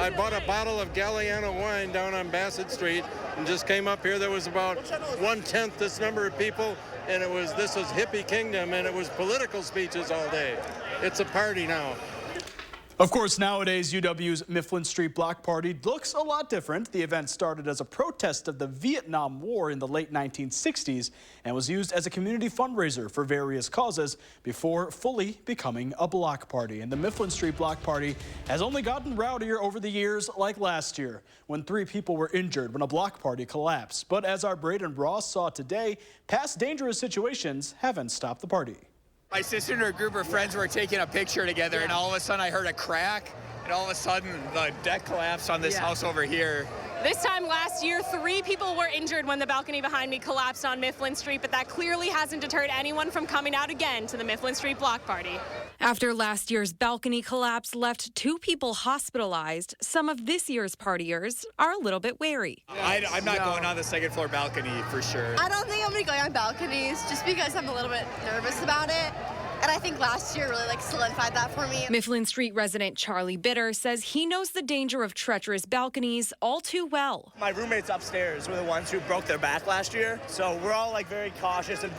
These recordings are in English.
I bought a bottle of Galliano wine down on Bassett Street and just came up here. There was about 1/10 this number of people, and this was hippie kingdom, and it was political speeches all day. It's a party now. Of course, nowadays, UW's Mifflin Street Block Party looks a lot different. The event started as a protest of the Vietnam War in the late 1960s and was used as a community fundraiser for various causes before fully becoming a block party. And the Mifflin Street Block Party has only gotten rowdier over the years, like last year, when 3 people were injured when a block party collapsed. But as our Braden Ross saw today, past dangerous situations haven't stopped the party. My sister and her group of friends were taking a picture together, and all of a sudden I heard a crack, and all of a sudden the deck collapsed on this house over here. This time last year, 3 people were injured when the balcony behind me collapsed on Mifflin Street, but that clearly hasn't deterred anyone from coming out again to the Mifflin Street Block Party. After last year's balcony collapse left 2 people hospitalized, some of this year's partiers are a little bit wary. I'm not going on the second floor balcony for sure. I don't think I'm going to go on balconies just because I'm a little bit nervous about it. And I think last year really solidified that for me. Mifflin Street resident Charlie Bitter says he knows the danger of treacherous balconies all too well. My roommates upstairs were the ones who broke their back last year, so we're all very cautious and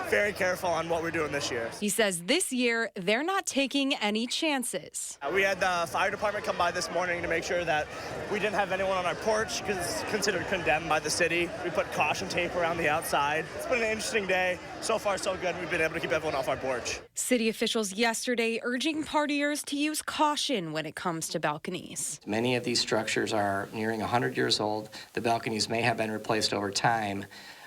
very careful on what we're doing this year. He says this year they're not taking any chances. We had the fire department come by this morning to make sure that we didn't have anyone on our porch because it's considered condemned by the city. We put caution tape around the outside. It's been an interesting day. So far, so good. We've been able to keep everyone off our porch. City officials yesterday urging partiers to use caution when it comes to balconies. Many of these structures are nearing 100 years old. The balconies may have been replaced over time.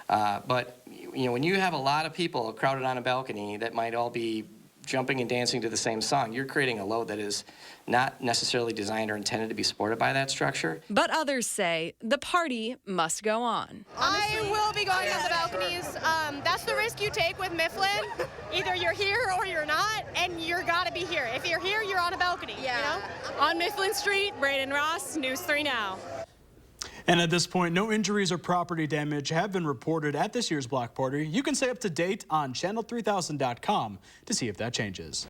But when you have a lot of people crowded on a balcony that might all be jumping and dancing to the same song, you're creating a load that is not necessarily designed or intended to be supported by that structure. But others say the party must go on. I will be going on the balconies. That's the risk you take with Mifflin. Either you're here or you're not, and you're got to be here. If you're here, you're on a balcony. Yeah. You know? On Mifflin Street, Braden Ross, News 3 Now. And at this point, no injuries or property damage have been reported at this year's block party. You can stay up to date on channel3000.com to see if that changes.